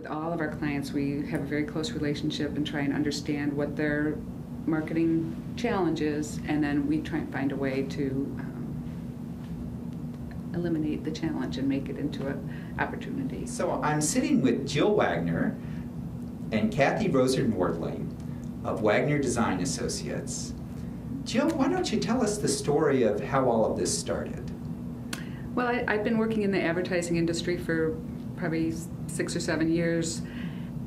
With all of our clients, we have a very close relationship and try and understand what their marketing challenge is, and then we try and find a way to eliminate the challenge and make it into an opportunity. So I'm sitting with Jill Wagner and Kathy Roser-Nordling of Wagner Design Associates. Jill, why don't you tell us the story of how all of this started? Well, I've been working in the advertising industry for probably 6 or 7 years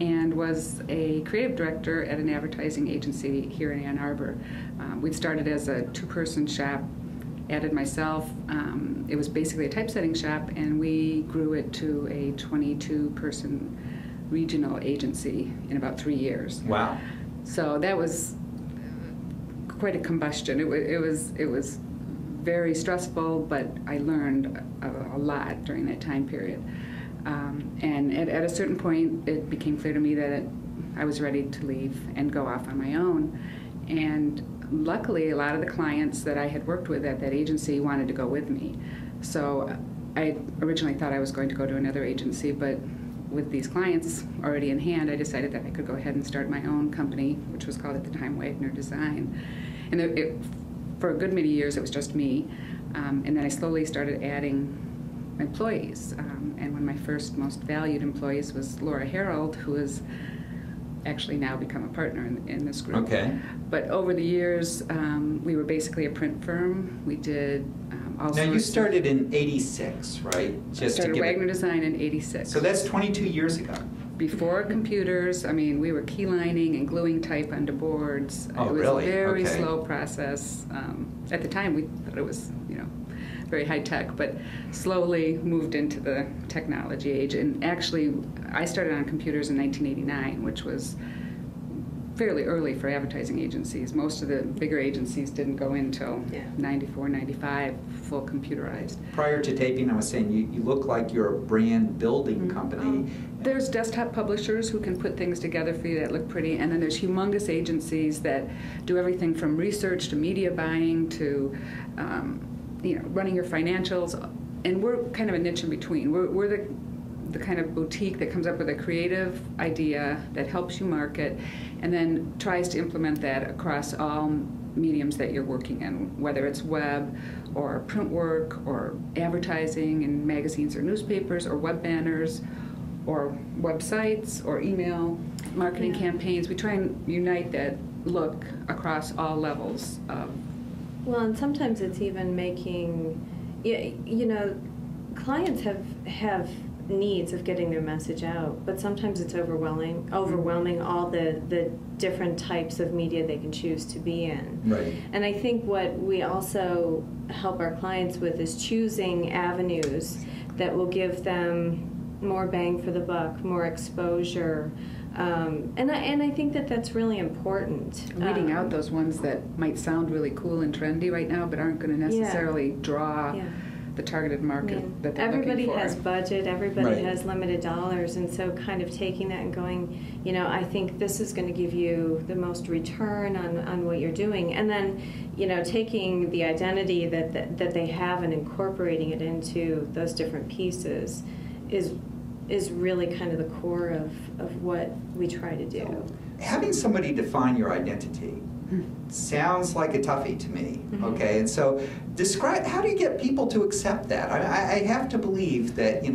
and was a creative director at an advertising agency here in Ann Arbor. We started as a 2-person shop, added myself. It was basically a typesetting shop, and we grew it to a 22-person regional agency in about 3 years. Wow. So that was quite a combustion. It was very stressful, but I learned a lot during that time period. And at a certain point, it became clear to me that I was ready to leave and go off on my own. And luckily, a lot of the clients that I had worked with at that agency wanted to go with me. So I originally thought I was going to go to another agency, but with these clients already in hand, I decided that I could go ahead and start my own company, which was called at the time Wagner Design. And for a good many years, it was just me. And then I slowly started adding employees. And one of my first most valued employees was Laura Harold, who has actually now become a partner in this group. Okay. But over the years, we were basically a print firm. We did all sorts. Now you started in '86, right? I started Wagner Design in '86. So that's 22 years ago. Before computers, I mean, we were keylining and gluing type onto boards. Oh, it was really? a very Okay. slow process. At the time, we thought it was, very high tech, but slowly moved into the technology age. And actually, I started on computers in 1989, which was fairly early for advertising agencies. Most of the bigger agencies didn't go in until 94, 95, full computerized. Prior to taping, I was saying you look like you're a brand building company. There's desktop publishers who can put things together for you that look pretty, and then there's humongous agencies that do everything from research to media buying to running your financials, and we're kind of a niche in between. We're the kind of boutique that comes up with a creative idea that helps you market and then tries to implement that across all mediums that you're working in, whether it's web or print work or advertising in magazines or newspapers or web banners or websites or email marketing campaigns. We try and unite that look across all levels of. Well, and sometimes it's even making, clients have needs of getting their message out, but sometimes it's overwhelming all the different types of media they can choose to be in. Right. And I think what we also help our clients with is choosing avenues that will give them more bang for the buck, more exposure. And I think that's really important. Weeding out those ones that might sound really cool and trendy right now, but aren't going to necessarily draw the targeted market that they're everybody looking for. has budget, everybody has limited dollars, and so kind of taking that and going, I think this is going to give you the most return on what you're doing, and then, taking the identity that they have and incorporating it into those different pieces is really kind of the core of what we try to do. So, having somebody define your identity sounds like a toughie to me, okay? And so describe, how do you get people to accept that? I have to believe that, you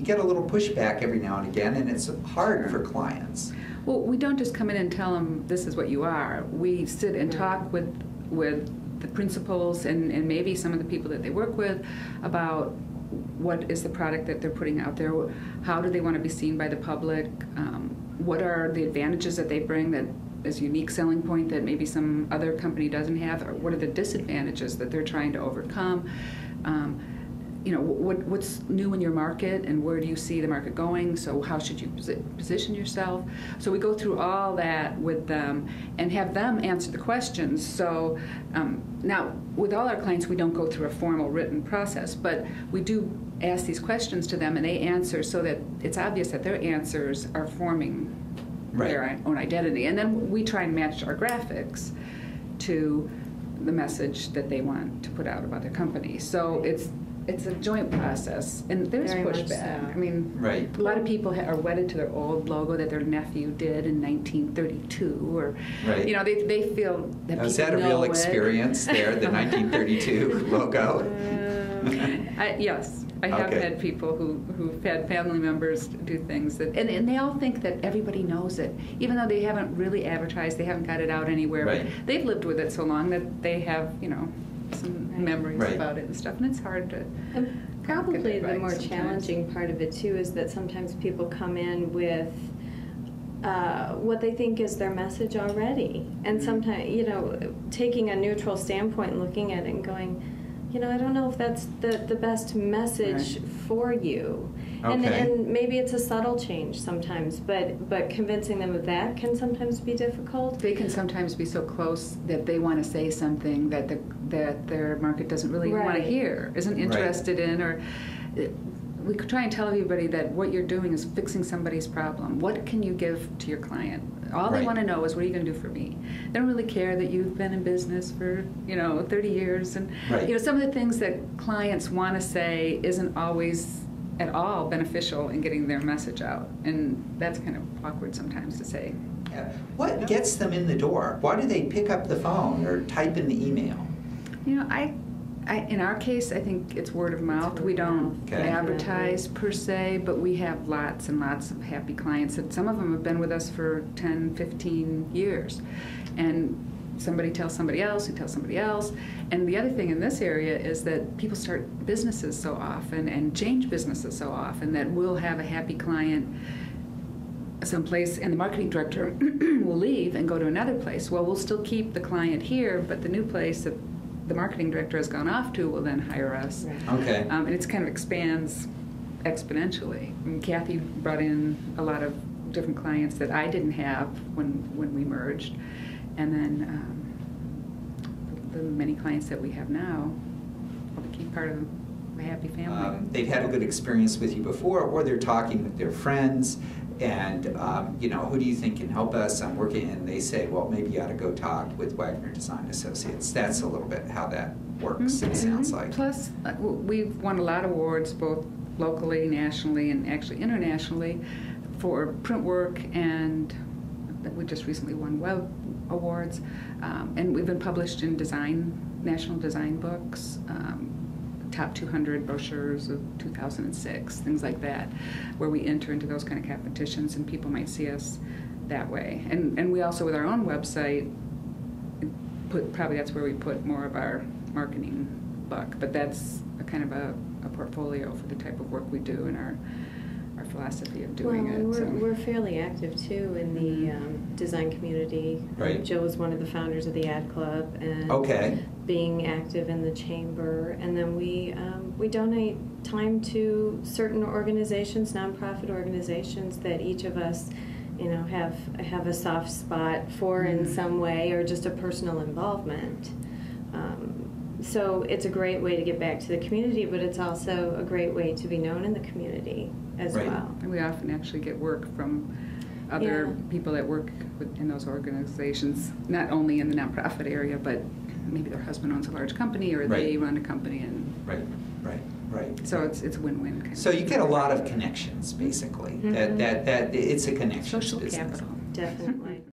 get a little pushback every now and again, and it's hard for clients. Well, we don't just come in and tell them this is what you are. We sit and talk with the principals and maybe some of the people that they work with about what is the product that they're putting out there, how do they want to be seen by the public, what are the advantages that they bring that is a unique selling point that maybe some other company doesn't have, or what are the disadvantages that they're trying to overcome. What's new in your market and where do you see the market going, so how should you position yourself. So we go through all that with them and have them answer the questions. So now with all our clients we don't go through a formal written process, but we do ask these questions to them and they answer so that it's obvious that their answers are forming their own identity. And then we try and match our graphics to the message that they want to put out about their company. So it's a joint process, and there's Very much pushback. so. I mean, Right. a lot of people are wedded to their old logo that their nephew did in 1932, or Right. you know, they feel that Now, is people that a real know it. experience there, the 1932 logo? Yes, I have Okay. had people who've had family members do things that, and they all think that everybody knows it, even though they haven't really advertised, they haven't got it out anywhere. Right. But they've lived with it so long that they have, you know, some memories Right. about it and stuff, and it's hard to. And probably get it the right more sometimes. challenging part of it too is that sometimes people come in with what they think is their message already, and sometimes, you know, taking a neutral standpoint and looking at it and going, you know, I don't know if that's the best message Right. for you. Okay. And maybe it's a subtle change sometimes, but convincing them of that can sometimes be difficult. They can sometimes be so close that they want to say something that their market doesn't really want to Right. hear, isn't interested in, or we could try and tell everybody that what you're doing is fixing somebody's problem. What can you give to your client? All they Right. want to know is, what are you going to do for me? They don't really care that you've been in business for, you know, 30 years. And, Right. you know, some of the things that clients want to say isn't always at all beneficial in getting their message out. And that's kind of awkward sometimes to say. Yeah. What gets them in the door? Why do they pick up the phone or type in the email? You know, in our case, I think it's word of mouth. We don't Okay. advertise per se, but we have lots and lots of happy clients. And some of them have been with us for 10, 15 years. And somebody tells somebody else, who tells somebody else. And the other thing in this area is that people start businesses so often and change businesses so often that we'll have a happy client someplace and the marketing director will leave and go to another place. Well, we'll still keep the client here, but the new place that the marketing director has gone off to will then hire us. Right. Okay. And it's kind of expands exponentially. I mean, Kathy brought in a lot of different clients that I didn't have when we merged. And then the many clients that we have now will keep part of the happy family. They've had a good experience with you before, or they're talking with their friends, and you know, who do you think can help us? I'm working, and they say, well, maybe you ought to go talk with Wagner Design Associates. That's a little bit how that works, it sounds like. Plus, we've won a lot of awards, both locally, nationally, and actually internationally, for print work, and we just recently won web awards. And we've been published in national design books, top 200 brochures of 2006, things like that, where we enter into those kind of competitions, and people might see us that way. And we also, with our own website, probably that's where we put more of our marketing buck, but that's a kind of a portfolio for the type of work we do and our philosophy of doing well, it. And so. we're fairly active too in the design community. Right. Joe was one of the founders of the Ad Club, and Okay. being active in the chamber, and then we donate time to certain organizations, nonprofit organizations that each of us, you know, have a soft spot for in some way, or just a personal involvement. So it's a great way to get back to the community, but it's also a great way to be known in the community as Right. well. And we often actually get work from other people that work in those organizations, not only in the nonprofit area, but maybe their husband owns a large company, or they run a company, and Right. so it's a win-win. Kind So you get a lot of connections, basically. That it's a connection social business. capital. Definitely.